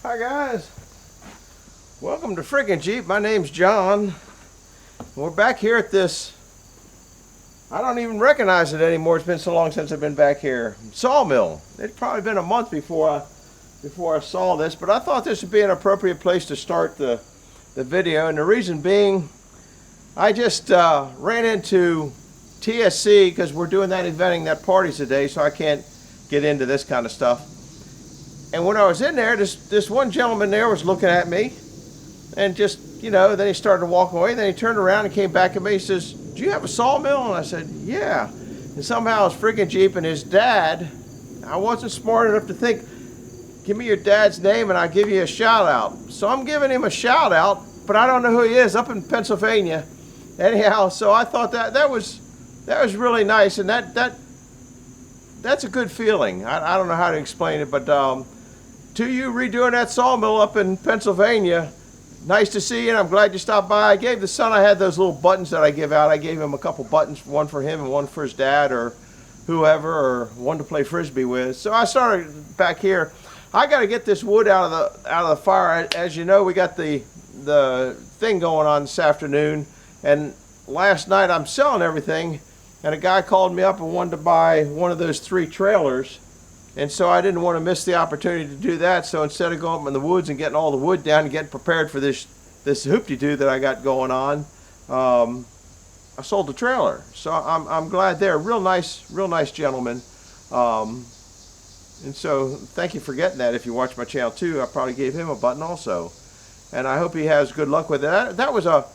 Hi guys, welcome to Friggin' Jeep. My name's John. We're back here at this, I don't even recognize it anymore. It's been so long since I've been back here. Sawmill. It's probably been a month before I saw this, but I thought this would be an appropriate place to start the video. And the reason being, I just ran into TSC because we're doing that eventing, that party today, so I can't get into this kind of stuff. And when I was in there, this one gentleman there was looking at me, and just, you know, then he started to walk away. Then he turned around and came back at me. He says, "Do you have a sawmill?" And I said, "Yeah." And somehow his freaking Jeep and his dad, I wasn't smart enough to think, give me your dad's name and I'll give you a shout out. So I'm giving him a shout out, but I don't know who he is, up in Pennsylvania. Anyhow, so I thought that was really nice, and that's a good feeling. I don't know how to explain it, but to you redoing that sawmill up in Pennsylvania, nice to see you, and I'm glad you stopped by. I gave the son, I had those little buttons that I give out. I gave him a couple buttons, one for him and one for his dad or whoever, or one to play frisbee with. So I started back here. I got to get this wood out of the fire. As you know, we got the thing going on this afternoon, and last night I'm selling everything, and a guy called me up and wanted to buy one of those 3 trailers. And so I didn't want to miss the opportunity to do that. So instead of going up in the woods and getting all the wood down and getting prepared for this hoop-de-doo that I got going on, I sold the trailer. So I'm glad there. Real nice gentleman. And so thank you for getting that. If you watch my channel too, I probably gave him a button also. And I hope he has good luck with it. That was a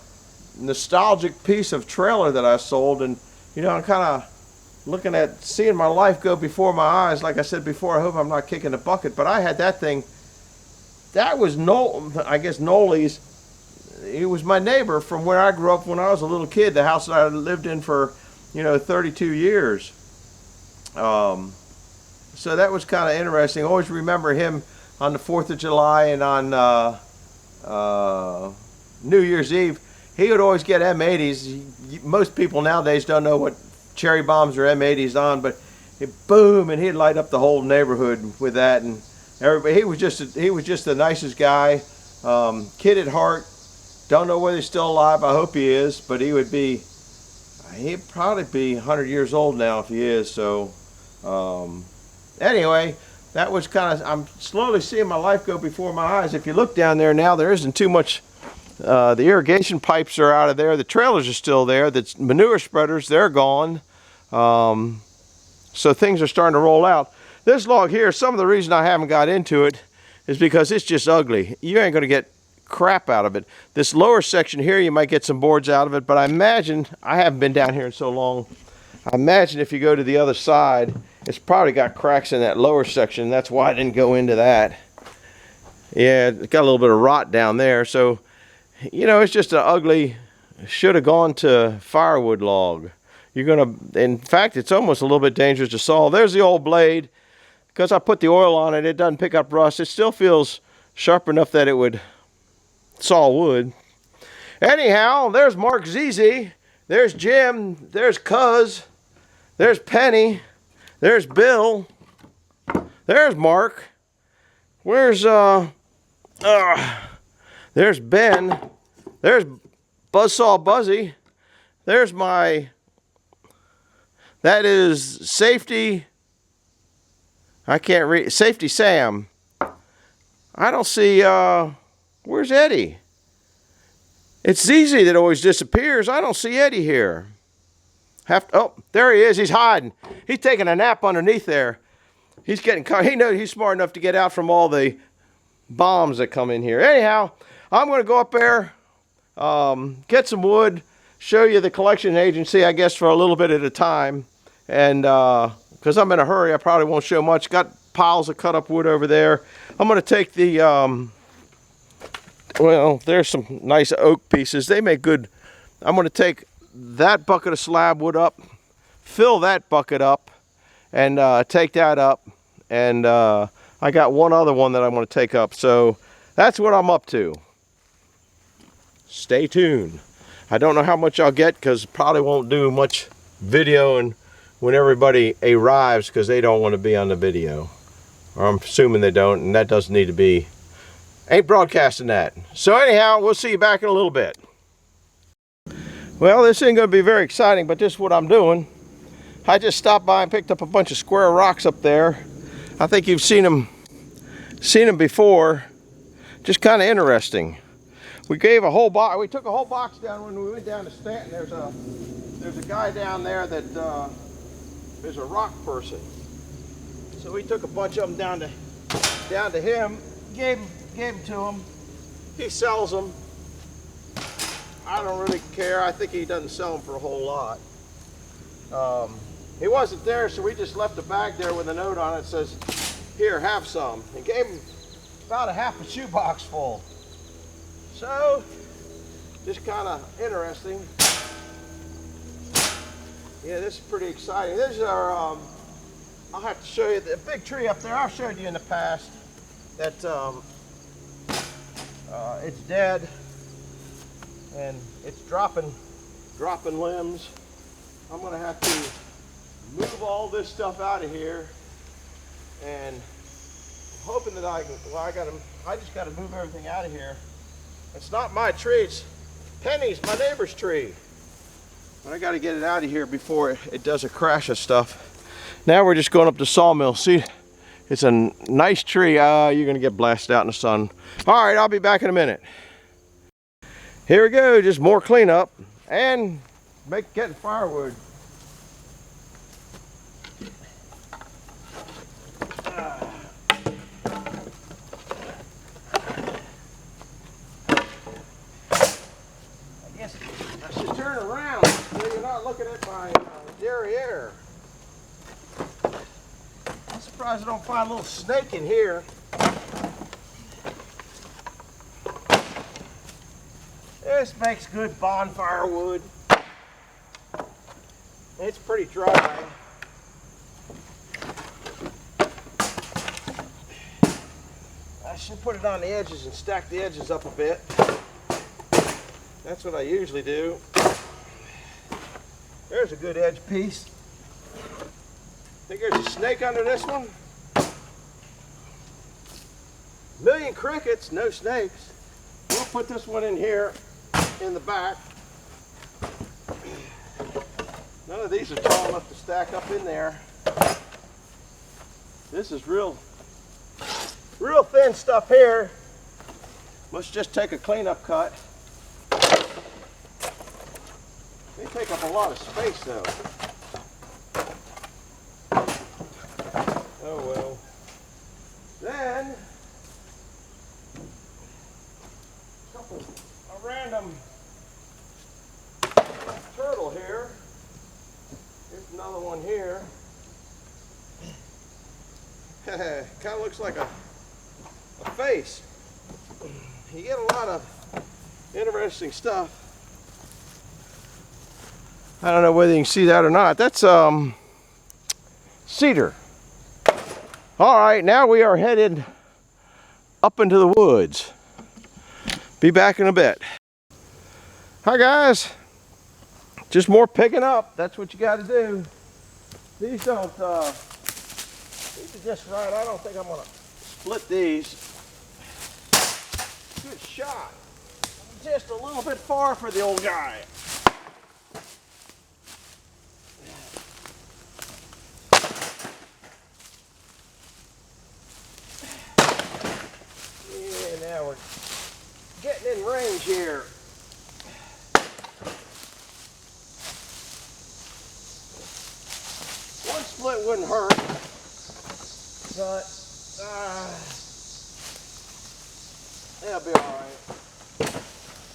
nostalgic piece of trailer that I sold, and you know, I'm kind of looking at seeing my life go before my eyes. Like I said before, I hope I'm not kicking the bucket, but I had that thing. That was I guess Nolly's. He was my neighbor from where I grew up when I was a little kid, the house that I lived in for, you know, 32 years. So that was kind of interesting. I always remember him on the 4th of July and on New Year's Eve. He would always get M80s. Most people nowadays don't know what cherry bombs or M80s on, but boom, and he'd light up the whole neighborhood with that. And everybody, he was just the nicest guy. Kid at heart. Don't know whether he's still alive. I hope he is, but he'd probably be 100 years old now if he is. So anyway, that was kind of, I'm slowly seeing my life go before my eyes. If you look down there now, there isn't too much. The irrigation pipes are out of there. The trailers are still there. The manure spreaders, they're gone. So things are starting to roll out. This log here, some of the reason I haven't got into it is because it's just ugly. You ain't going to get crap out of it. This lower section here, you might get some boards out of it, but I imagine, I haven't been down here in so long, I imagine if you go to the other side, it's probably got cracks in that lower section. That's why I didn't go into that. Yeah, it got a little bit of rot down there. So, you know, it's just an ugly, should have gone to firewood log. You're gonna, in fact, it's almost a little bit dangerous to saw. There's the old blade. Because I put the oil on it, it doesn't pick up rust. It still feels sharp enough that it would saw wood. Anyhow, there's Mark ZZ. There's Jim. There's Cuz. There's Penny. There's Bill. There's Mark. Where's there's Ben. There's Buzzsaw Buzzy. There's my, that is Safety, I can't read, Safety Sam. I don't see, where's Eddie? It's ZZ that always disappears. I don't see Eddie here. Oh, there he is. He's hiding. He's taking a nap underneath there. He's getting, he knows he's smart enough to get out from all the bombs that come in here. Anyhow, I'm going to go up there, get some wood, show you the collection agency, I guess, for a little bit at a time. And because I'm in a hurry, I probably won't show much. Got piles of cut up wood over there. I'm going to take the, well, there's some nice oak pieces. They make good. I'm going to take that bucket of slab wood up, fill that bucket up, and take that up. And I got one other one that I'm going to take up. So that's what I'm up to. Stay tuned. I don't know how much I'll get because probably won't do much video and when everybody arrives because they don't want to be on the video. Or I'm assuming they don't, and that doesn't need to be Ain't broadcasting that. So anyhow, we'll see you back in a little bit. Well, this ain't gonna be very exciting, but this is what I'm doing. I just stopped by and picked up a bunch of square rocks up there. I think you've seen them before. Just kind of interesting. We took a whole box down when we went down to Stanton. There's a guy down there that is a rock person. So we took a bunch of them down to him, gave them to him. He sells them. I don't really care. I think he doesn't sell them for a whole lot. He wasn't there, so we just left a bag there with a note on it that says, "Here, have some." And gave him about a half a shoebox full. So, just kind of interesting. Yeah, this is pretty exciting. This is our, I'll have to show you the big tree up there. I've showed you in the past that it's dead and it's dropping limbs. I'm gonna have to move all this stuff out of here, and I'm hoping that I just gotta move everything out of here. It's not my tree, it's Penny's, my neighbor's tree. But I gotta get it out of here before it does a crash of stuff. Now we're just going up to Sawmill. See, it's a nice tree. You're gonna get blasted out in the sun. All right, I'll be back in a minute. Here we go, just more cleanup and getting firewood. I guess I should turn around so you're not looking at my derriere. I'm surprised I don't find a little snake in here. This makes good bonfire wood. It's pretty dry. I should put it on the edges and stack the edges up a bit. That's what I usually do. There's a good edge piece. Think there's a snake under this one? Million crickets, no snakes. We'll put this one in here in the back. None of these are tall enough to stack up in there. This is real thin stuff here. Let's just take a cleanup cut. They take up a lot of space though. Oh well. Then a random turtle here. Here's another one here. Kind of looks like a face. You get a lot of interesting stuff. I don't know whether you can see that or not. That's cedar. All right, now we are headed up into the woods. Be back in a bit. Hi guys. Just more picking up. That's what you got to do. These are just right. I don't think I'm gonna split these. Good shot. Just a little bit far for the old guy. Yeah, now we're getting in range here. One split wouldn't hurt, but it'll be all right.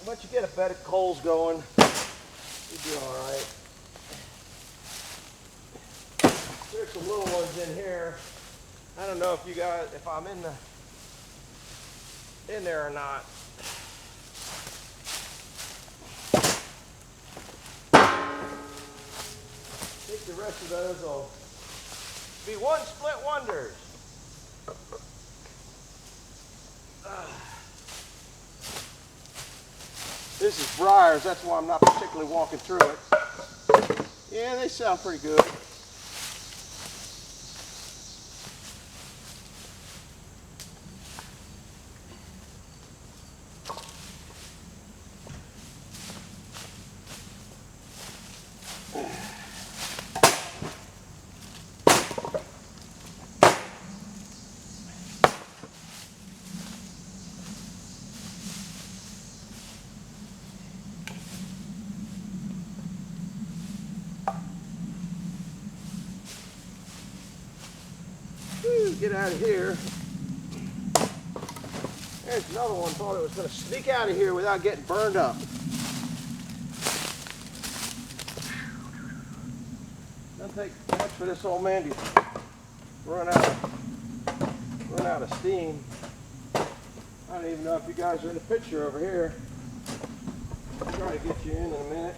Once you get a bed of coals going, you'll be all right. There's some little ones in here. I don't know if I'm in there or not. I think the rest of those will be one split wonders. This is briars, that's why I'm not particularly walking through it. Yeah, they sound pretty good. get out of here. There's another one. Thought it was going to sneak out of here without getting burned up. Doesn't take much for this old man to run out of steam. I don't even know if you guys are in the picture over here. I'll try to get you in a minute.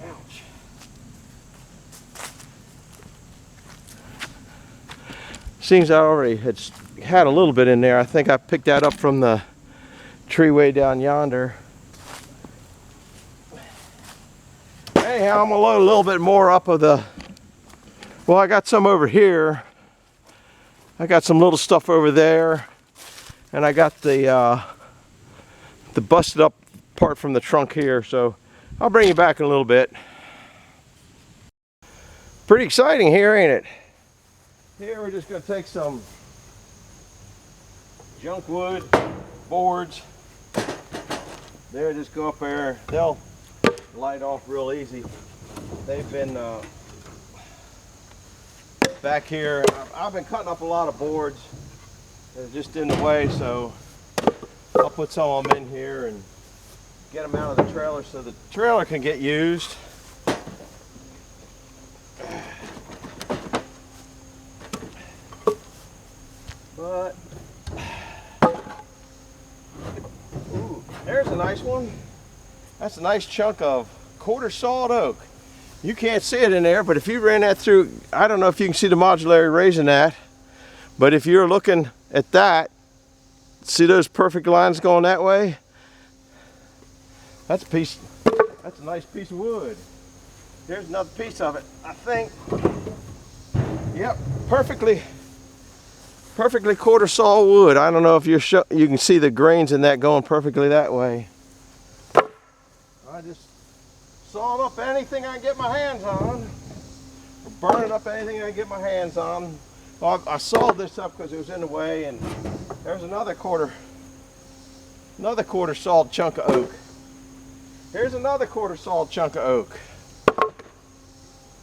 Ouch. Seems I already had a little bit in there. I think I picked that up from the tree way down yonder. Anyhow, I'm gonna load a little bit more up of the, well, I got some over here. I got some little stuff over there. And I got the busted up part from the trunk here. So I'll bring you back in a little bit. Pretty exciting here, ain't it? Here we're just gonna take some junk wood, boards. There, just go up there. They'll light off real easy. They've been back here. I've been cutting up a lot of boards. They're just in the way, so I'll put some of them in here and get them out of the trailer so the trailer can get used. But ooh, there's a nice one. That's a nice chunk of quarter sawed oak. You can't see it in there, but if you ran that through, I don't know if you can see the modular raising that, but if you're looking at that, see those perfect lines going that way? That's a nice piece of wood. Here's another piece of it, I think. Yep, perfectly quarter saw wood. I don't know if you can see the grains in that going perfectly that way. I just sawing up anything I can get my hands on, burning up anything I can get my hands on. Well, I sawed this up because it was in the way, and there's another quarter sawed chunk of oak. Here's another quarter sawed chunk of oak.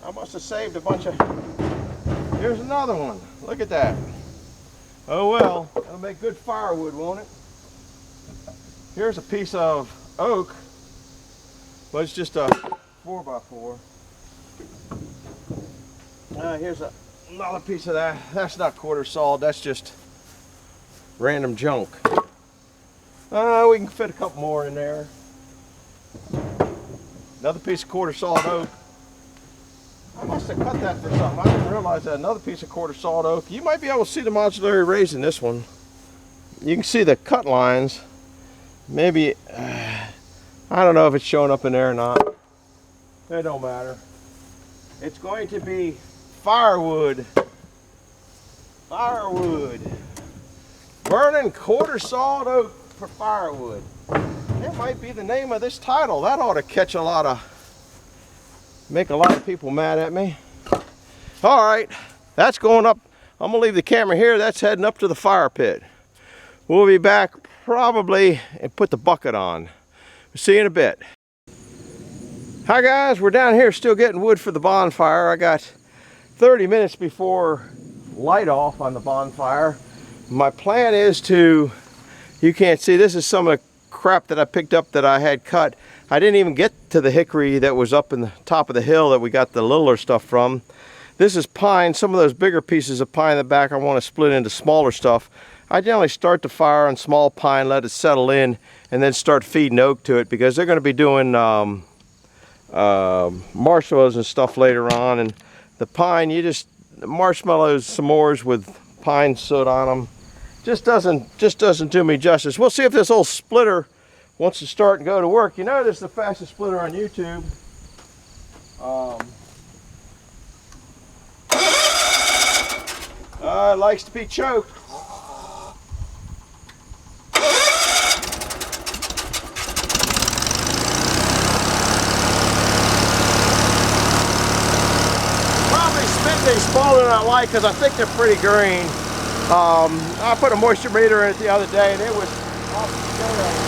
I must have saved a bunch of. Here's another one. Look at that. Oh well, that'll make good firewood, won't it? Here's a piece of oak, but it's just a 4x4. Here's another piece of that. That's not quarter sawed, that's just random junk. We can fit a couple more in there. Another piece of quarter sawed oak. I must have cut that for something. I didn't realize that. Another piece of quarter sawed oak. You might be able to see the modular raise in this one. You can see the cut lines. Maybe, I don't know if it's showing up in there or not. It don't matter. It's going to be firewood. Firewood. Burning quarter sawed oak for firewood. That might be the name of this title. That ought to catch a lot of, make a lot of people mad at me. All right, that's going up. I'm gonna leave the camera here. That's heading up to the fire pit. We'll be back probably and put the bucket on. See you in a bit. Hi guys, we're down here still getting wood for the bonfire. I got 30 minutes before light off on the bonfire. My plan is to, you can't see, this is some of the crap that I picked up that I had cut. I didn't even get to the hickory that was up in the top of the hill that we got the littler stuff from. This is pine. Some of those bigger pieces of pine in the back I want to split into smaller stuff. I generally start the fire on small pine, let it settle in, and then start feeding oak to it because they're going to be doing marshmallows and stuff later on. And the pine, marshmallows, s'mores with pine soot on them, just doesn't do me justice. We'll see if this old splitter wants to start and go to work. You know, this is the fastest splitter on YouTube. It likes to be choked. Probably spit these smaller than I like because I think they're pretty green. I put a moisture meter in it the other day and it was off the scale.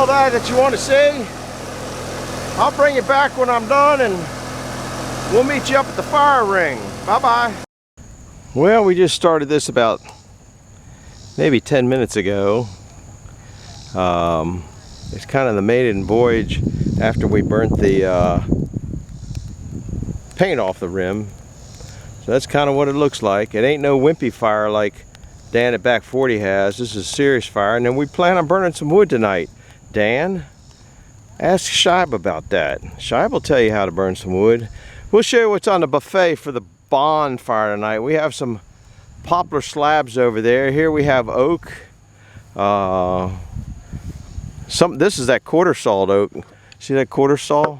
all that you want to see. I'll bring you back when I'm done, and we'll meet you up at the fire ring. Bye-bye. Well, we just started this about maybe 10 minutes ago. It's kind of the maiden voyage after we burnt the paint off the rim. So that's kind of what it looks like. It ain't no wimpy fire like Dan at Back 40 has. This is a serious fire, and then we plan on burning some wood tonight. Dan, ask Shibe about that. Shibe will tell you how to burn some wood. We'll show you what's on the buffet for the bonfire tonight. We have some poplar slabs over there. Here we have oak. This is that quarter sawed oak. See that quarter saw?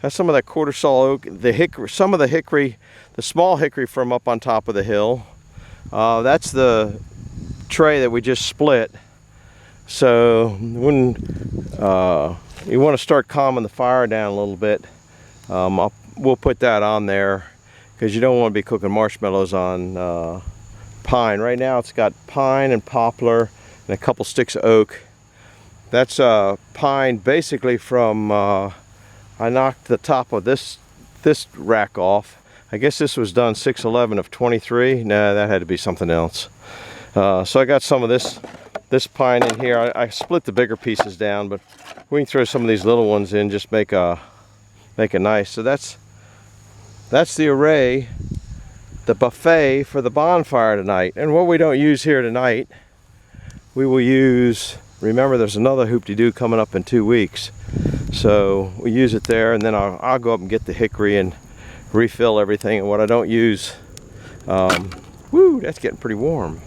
That's some of that quarter saw oak. The hickory, some of the hickory, the small hickory from up on top of the hill. That's the tray that we just split. So when you want to start calming the fire down a little bit, we'll put that on there, because you don't want to be cooking marshmallows on pine. Right now it's got pine and poplar and a couple sticks of oak. That's pine basically from, I knocked the top of this rack off. I guess this was done 6/11 of 23. Nah, that had to be something else. So I got some of this pine in here. I split the bigger pieces down, but we can throw some of these little ones in, just make a nice. So that's the array, the buffet for the bonfire tonight. And what we don't use here tonight, we will use, remember there's another hoop-de-doo coming up in 2 weeks. So we use it there, and then I'll go up and get the hickory and refill everything. And what I don't use, woo, that's getting pretty warm.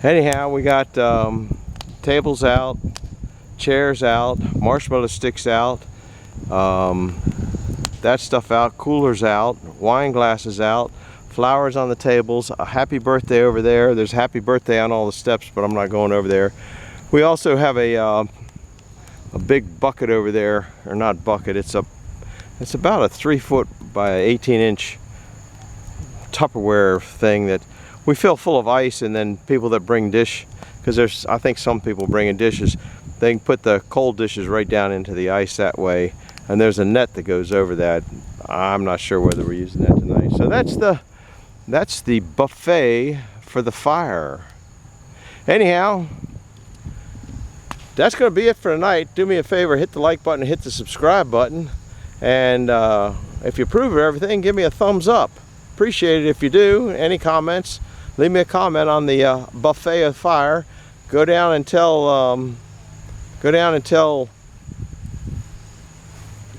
Anyhow, we got tables out, chairs out, marshmallow sticks out, that stuff out, coolers out, wine glasses out, flowers on the tables, a happy birthday over there. There's happy birthday on all the steps, but I'm not going over there. We also have a big bucket over there, or not bucket, it's about a 3-foot by 18-inch Tupperware thing that we fill full of ice, and then people that bring dish, because I think some people bringing dishes, they can put the cold dishes right down into the ice that way, and there's a net that goes over that. I'm not sure whether we're using that tonight. So that's the buffet for the fire. Anyhow, that's going to be it for tonight. Do me a favor, hit the like button, hit the subscribe button, and if you approve of everything, give me a thumbs up. Appreciate it if you do. Any comments, leave me a comment on the buffet of fire. Go down and tell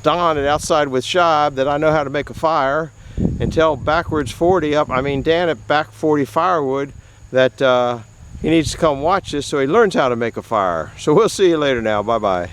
Don at Outside with Shibe that I know how to make a fire, and tell Backwards 40 Dan at Back 40 Firewood that he needs to come watch this so he learns how to make a fire. So we'll see you later now. Bye bye.